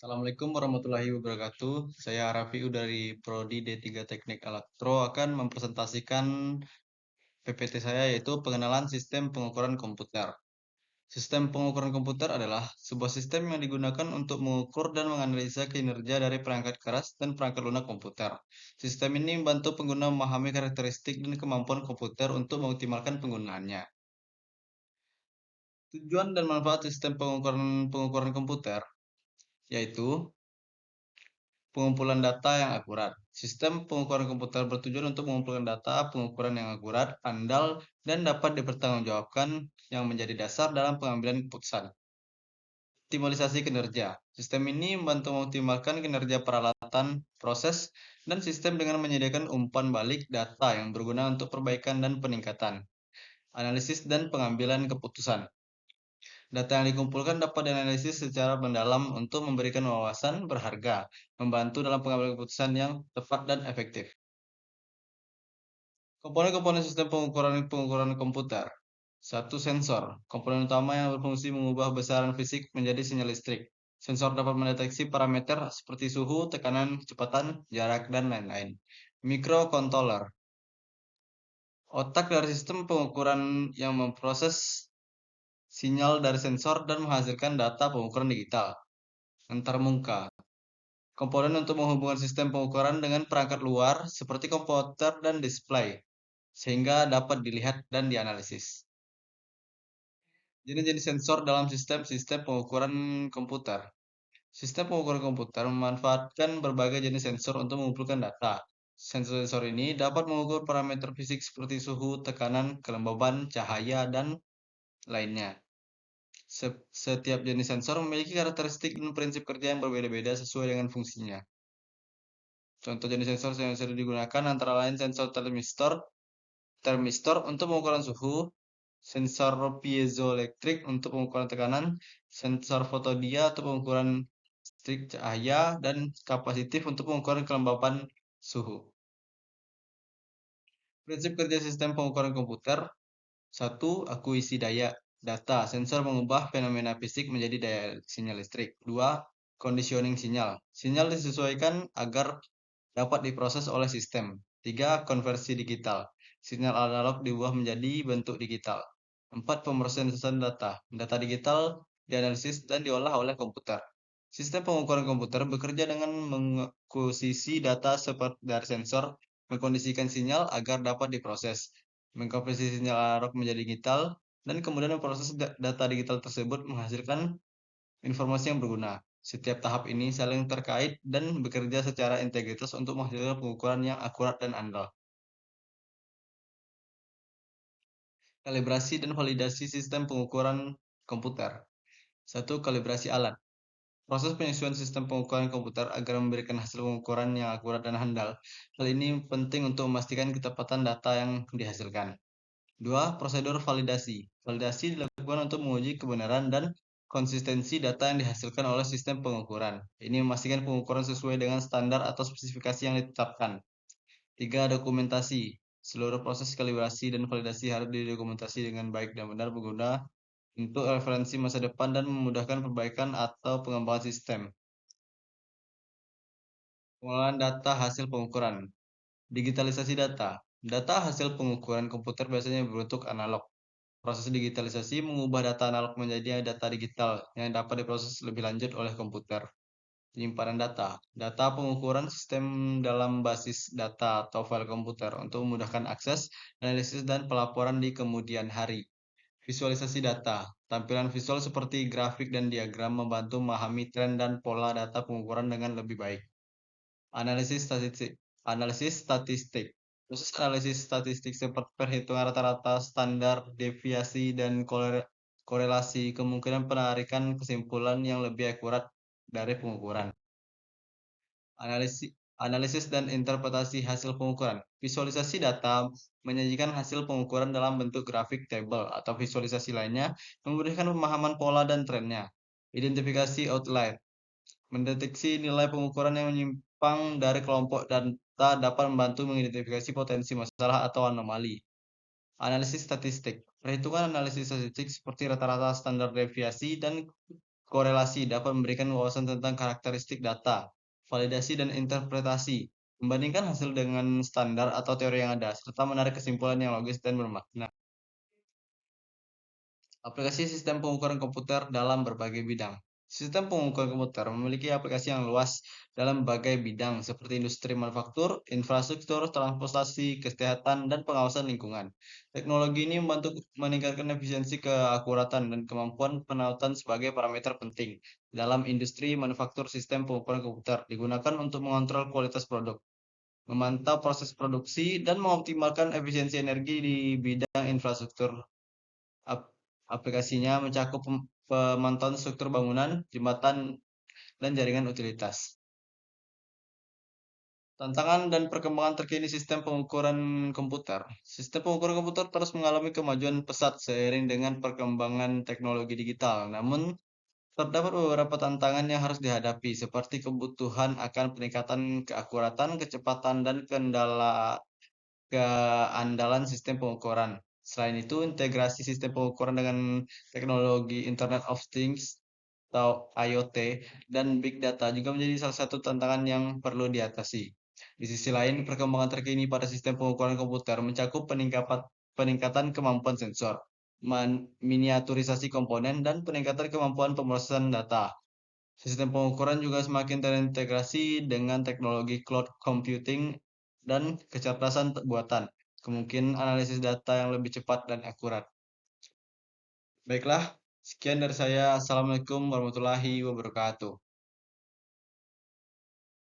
Assalamualaikum warahmatullahi wabarakatuh. Saya Rafiu dari Prodi D3 Teknik Elektro akan mempresentasikan PPT saya yaitu pengenalan sistem pengukuran komputer. Sistem pengukuran komputer adalah sebuah sistem yang digunakan untuk mengukur dan menganalisa kinerja dari perangkat keras dan perangkat lunak komputer. Sistem ini membantu pengguna memahami karakteristik dan kemampuan komputer untuk mengoptimalkan penggunaannya. Tujuan dan manfaat sistem pengukuran komputer yaitu pengumpulan data yang akurat. Sistem pengukuran komputer bertujuan untuk mengumpulkan data pengukuran yang akurat, andal, dan dapat dipertanggungjawabkan yang menjadi dasar dalam pengambilan keputusan. Optimalisasi kinerja. Sistem ini membantu mengoptimalkan kinerja peralatan, proses, dan sistem dengan menyediakan umpan balik data yang berguna untuk perbaikan dan peningkatan. Analisis dan pengambilan keputusan. Data yang dikumpulkan dapat dianalisis secara mendalam untuk memberikan wawasan berharga, membantu dalam pengambilan keputusan yang tepat dan efektif. Komponen-komponen sistem pengukuran komputer. Satu, sensor. Komponen utama yang berfungsi mengubah besaran fisik menjadi sinyal listrik. Sensor dapat mendeteksi parameter seperti suhu, tekanan, kecepatan, jarak, dan lain-lain. Microcontroller. Otak dari sistem pengukuran yang memproses sinyal dari sensor dan menghasilkan data pengukuran digital. Antarmuka. Komponen untuk menghubungkan sistem pengukuran dengan perangkat luar seperti komputer dan display, sehingga dapat dilihat dan dianalisis. Jenis-jenis sensor dalam sistem pengukuran komputer. Sistem pengukuran komputer memanfaatkan berbagai jenis sensor untuk mengumpulkan data. Sensor-sensor ini dapat mengukur parameter fisik seperti suhu, tekanan, kelembaban, cahaya, dan lainnya. Setiap jenis sensor memiliki karakteristik dan prinsip kerja yang berbeda-beda sesuai dengan fungsinya. Contoh jenis sensor yang sering digunakan antara lain sensor termistor untuk pengukuran suhu, sensor piezoelektrik untuk pengukuran tekanan, sensor fotodia untuk pengukuran listrik cahaya, dan kapasitif untuk pengukuran kelembapan suhu. Prinsip kerja sistem pengukuran komputer. 1. Akuisisi daya data. Sensor mengubah fenomena fisik menjadi daya sinyal listrik. 2. Conditioning sinyal. Sinyal disesuaikan agar dapat diproses oleh sistem. 3. Konversi digital. Sinyal analog diubah menjadi bentuk digital. 4. Pemrosesan data. Data digital dianalisis dan diolah oleh komputer. Sistem pengukuran komputer bekerja dengan mengakuisisi data seperti dari sensor, mengkondisikan sinyal agar dapat diproses, mengkonversi sinyal analog menjadi digital, dan kemudian memproses data digital tersebut menghasilkan informasi yang berguna. Setiap tahap ini saling terkait dan bekerja secara integritas untuk menghasilkan pengukuran yang akurat dan andal. Kalibrasi dan validasi sistem pengukuran komputer. 1. Kalibrasi alat. Proses penyesuaian sistem pengukuran komputer agar memberikan hasil pengukuran yang akurat dan handal. Hal ini penting untuk memastikan ketepatan data yang dihasilkan. 2. Prosedur validasi. Validasi dilakukan untuk menguji kebenaran dan konsistensi data yang dihasilkan oleh sistem pengukuran. Ini memastikan pengukuran sesuai dengan standar atau spesifikasi yang ditetapkan. 3. Dokumentasi. Seluruh proses kalibrasi dan validasi harus didokumentasi dengan baik dan benar berguna untuk referensi masa depan dan memudahkan perbaikan atau pengembangan sistem. Pengolahan data hasil pengukuran. Digitalisasi data. Data hasil pengukuran komputer biasanya berbentuk analog. Proses digitalisasi mengubah data analog menjadi data digital yang dapat diproses lebih lanjut oleh komputer. Penyimpanan data. Data pengukuran sistem dalam basis data atau file komputer untuk memudahkan akses, analisis, dan pelaporan di kemudian hari. Visualisasi data. Tampilan visual seperti grafik dan diagram membantu memahami tren dan pola data pengukuran dengan lebih baik. Analisis statistik. Proses analisis statistik seperti perhitungan rata-rata, standar, deviasi, dan korelasi kemungkinan penarikan kesimpulan yang lebih akurat dari pengukuran. Analisis dan interpretasi hasil pengukuran. Visualisasi data menyajikan hasil pengukuran dalam bentuk grafik, tabel, atau visualisasi lainnya, memberikan pemahaman pola dan trennya. Identifikasi outlier. Mendeteksi nilai pengukuran yang menyimpang dari kelompok data dapat membantu mengidentifikasi potensi masalah atau anomali. Analisis statistik. Perhitungan analisis statistik seperti rata-rata, standar deviasi, dan korelasi dapat memberikan wawasan tentang karakteristik data, validasi dan interpretasi, membandingkan hasil dengan standar atau teori yang ada, serta menarik kesimpulan yang logis dan bermakna. Aplikasi sistem pengukuran komputer dalam berbagai bidang. Sistem pengukuran komputer memiliki aplikasi yang luas dalam berbagai bidang seperti industri manufaktur, infrastruktur, transportasi, kesehatan, dan pengawasan lingkungan. Teknologi ini membantu meningkatkan efisiensi, keakuratan, dan kemampuan penautan sebagai parameter penting. Dalam industri manufaktur, sistem pengukuran komputer digunakan untuk mengontrol kualitas produk, memantau proses produksi, dan mengoptimalkan efisiensi energi di bidang infrastruktur. Ap- Aplikasinya mencakup pemantauan struktur bangunan, jembatan, dan jaringan utilitas. Tantangan dan perkembangan terkini sistem pengukuran komputer. Sistem pengukuran komputer terus mengalami kemajuan pesat seiring dengan perkembangan teknologi digital. Namun, terdapat beberapa tantangan yang harus dihadapi, seperti kebutuhan akan peningkatan keakuratan, kecepatan, dan keandalan sistem pengukuran. Selain itu, integrasi sistem pengukuran dengan teknologi Internet of Things atau IoT dan Big Data juga menjadi salah satu tantangan yang perlu diatasi. Di sisi lain, perkembangan terkini pada sistem pengukuran komputer mencakup peningkatan kemampuan sensor, miniaturisasi komponen, dan peningkatan kemampuan pemrosesan data. Sistem pengukuran juga semakin terintegrasi dengan teknologi cloud computing dan kecerdasan buatan, kemungkinan analisis data yang lebih cepat dan akurat. Baiklah, sekian dari saya. Assalamualaikum warahmatullahi wabarakatuh.